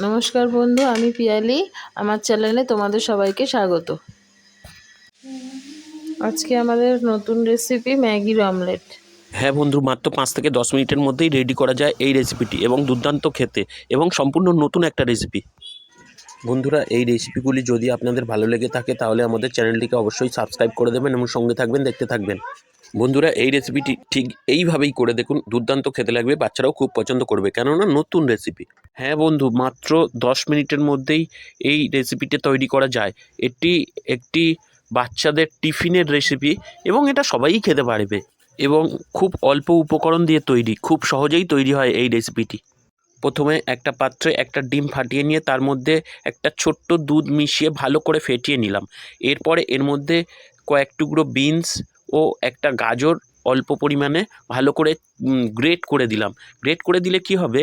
নমস্কার বন্ধু, আমি পিয়ালি। আমার চ্যানেলে তোমাদের সবাইকে স্বাগত। আজকে আমাদের নতুন রেসিপি ম্যাগির অমলেট। হ্যাঁ বন্ধু, মাত্র 5 থেকে 10 মিনিটের মধ্যেই রেডি করা যায় এই রেসিপিটি, এবং দুর্দান্ত খেতে এবং সম্পূর্ণ নতুন একটা রেসিপি। বন্ধুরা, এই রেসিপিগুলি যদি আপনাদের ভালো লেগে থাকে তাহলে আমাদের চ্যানেলটিকে অবশ্যই সাবস্ক্রাইব করে দেবেন এবং সঙ্গে থাকবেন, দেখতে থাকবেন। বন্ধুরা, এই রেসিপিটি ঠিক এইভাবেই করে দেখুন, দুর্দান্ত খেতে লাগবে, বাচ্চারাও খুব পছন্দ করবে, কেননা নতুন রেসিপি। হ্যাঁ বন্ধু, মাত্র 10 মিনিটের মধ্যেই এই রেসিপিটা তৈরি করা যায়। এটি একটি বাচ্চাদের টিফিনের রেসিপি এবং এটা সবাই খেতে পারবে এবং খুব অল্প উপকরণ দিয়ে তৈরি, খুব সহজেই তৈরি হয় এই রেসিপিটি। প্রথমে একটা পাত্রে একটা ডিম ফাটিয়ে নিয়ে তার মধ্যে একটা ছোট্ট দুধ মিশিয়ে ভালো করে ফেটিয়ে নিলাম। এরপরে এর মধ্যে কয়েক টুকরো বিনস ও একটা গাজর অল্প পরিমাণে ভালো করে গ্রেট করে দিলাম। গ্রেট করে দিলে কি হবে,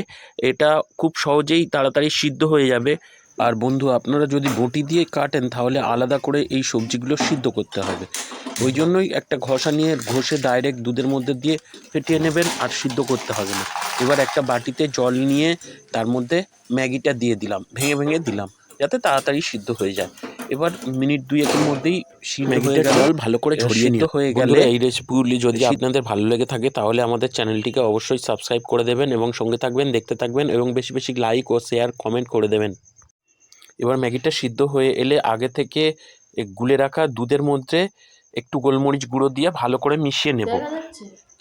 এটা খুব সহজেই তাড়াতাড়ি সিদ্ধ হয়ে যাবে। আর বন্ধু, আপনারা যদি বটি দিয়ে কাটেন তাহলে আলাদা করে এই সবজিগুলো সিদ্ধ করতে হবে। ওই জন্যই একটা ঘষা নিয়ে ঘষে ডাইরেক্ট দুধের মধ্যে দিয়ে ফেটিয়ে নেবেন, আর সিদ্ধ করতে হবে না। এবার একটা বাটিতে জল নিয়ে তার মধ্যে ম্যাগিটা দিয়ে দিলাম, ভেঙে ভেঙে দিলাম যাতে তাড়াতাড়ি সিদ্ধ হয়ে যায়। এবার মিনিট দুয়েকের মধ্যেই ম্যাগিটা জল ভালো করে ঝরিয়ে নিতে হয়ে গেলে, এই রেসিপিগুলি যদি আপনাদের ভালো লেগে থাকে তাহলে আমাদের চ্যানেলটিকে অবশ্যই সাবস্ক্রাইব করে দেবেন এবং সঙ্গে থাকবেন, দেখতে থাকবেন এবং বেশি বেশি লাইক ও শেয়ার কমেন্ট করে দেবেন। এবার ম্যাগিটা সিদ্ধ হয়ে এলে আগে থেকে গুলে রাখা দুধের মধ্যে একটু গোলমরিচ গুঁড়ো দিয়ে ভালো করে মিশিয়ে নেব।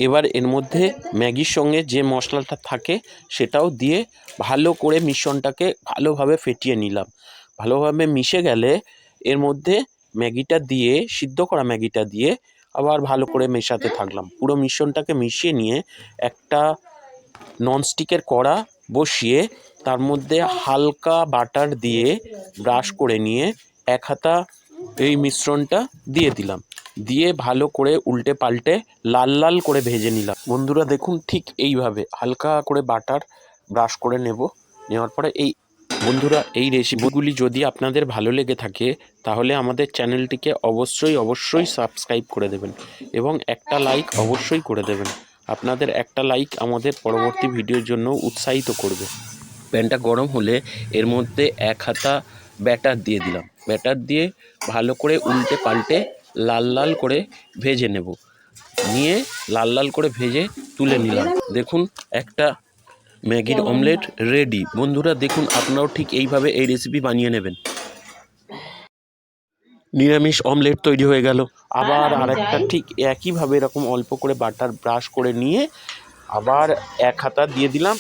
এবার এর মধ্যে ম্যাগির সঙ্গে যে মশলাটা থাকে সেটাও দিয়ে ভালো করে মিশ্রণটাকে ভালোভাবে ফেটিয়ে নিলাম। ভালোভাবে মিশে গেলে এর মধ্যে ম্যাগিটা দিয়ে, সিদ্ধ করা ম্যাগিটা দিয়ে আবার ভালো করে মেশাতে থাকলাম। পুরো মিশ্রণটাকে মিশিয়ে নিয়ে একটা ননস্টিকের কড়া বসিয়ে তার মধ্যে হালকা বাটার দিয়ে ব্রাশ করে নিয়ে এক হাতা এই মিশ্রণটা দিয়ে দিলাম। দিয়ে ভালো করে উল্টে পাল্টে লাল লাল করে ভেজে নিলাম। বন্ধুরা দেখুন, ঠিক এইভাবে হালকা করে বাটার ব্রাশ করে নেওয়ার পরে বন্ধুরা, এই রেসিপিগুলি যদি আপনাদের ভালো লেগে থাকে তাহলে আমাদের চ্যানেলটিকে অবশ্যই সাবস্ক্রাইব করে দেবেন এবং একটা লাইক অবশ্যই করে দেবেন। আপনাদের একটা লাইক আমাদের পরবর্তী ভিডিওর জন্য উৎসাহিত করবে। প্যানটা গরম হলে এর মধ্যে এক হাতা ব্যাটার দিয়ে দিলাম। ব্যাটার দিয়ে ভালো করে উল্টে পাল্টে লাল লাল করে ভেজে নেব। নিয়ে লাল লাল করে ভেজে তুলে নিলাম। দেখুন, একটা ম্যাগির অমলেট রেডি। বন্ধুরা দেখুন, আপনারাও ঠিক এইভাবে এই রেসিপি বানিয়ে নেবেন। নিরামিষ অমলেট তৈরি হয়ে গেল। আবার আরেকটা ঠিক একইভাবে এরকম অল্প করে বাটার ব্রাশ করে নিয়ে আবার এক হাতা দিয়ে দিলাম।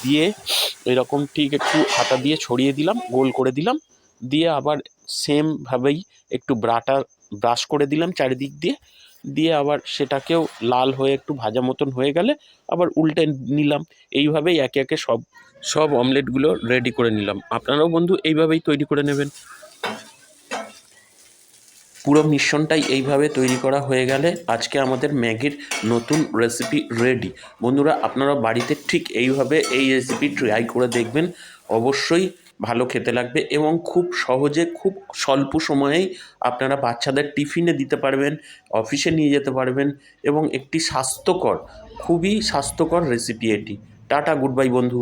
দিয়ে এরকম ঠিক একটু হাতা দিয়ে ছড়িয়ে দিলাম, গোল করে দিলাম। দিয়ে আবার সেমভাবেই একটু ব্রাশ করে দিলাম চারিদিক দিয়ে। দিয়ে আবার সেটাকেও লাল হয়ে একটু ভাজা মতন হয়ে গেলে আবার উল্টে নিলাম। এইভাবেই একে একে সব অমলেটগুলো রেডি করে নিলাম। আপনারাও বন্ধু এইভাবেই তৈরি করে নেবেন। পুরো মিশ্রণটাই এইভাবে তৈরি করা হয়ে গেলে আজকে আমাদের ম্যাগির নতুন রেসিপি রেডি। বন্ধুরা, আপনারা বাড়িতে ঠিক এইভাবে এই রেসিপি ট্রাই করে দেখবেন, অবশ্যই ভালো খেতে লাগবে এবং খুব সহজে, খুব স্বল্প সময়েই আপনারা বাচ্চাদের টিফিনে দিতে পারবেন, অফিসে নিয়ে যেতে পারবেন এবং একটি খুবই স্বাস্থ্যকর রেসিপি এটি। টাটা, গুড বাই বন্ধু।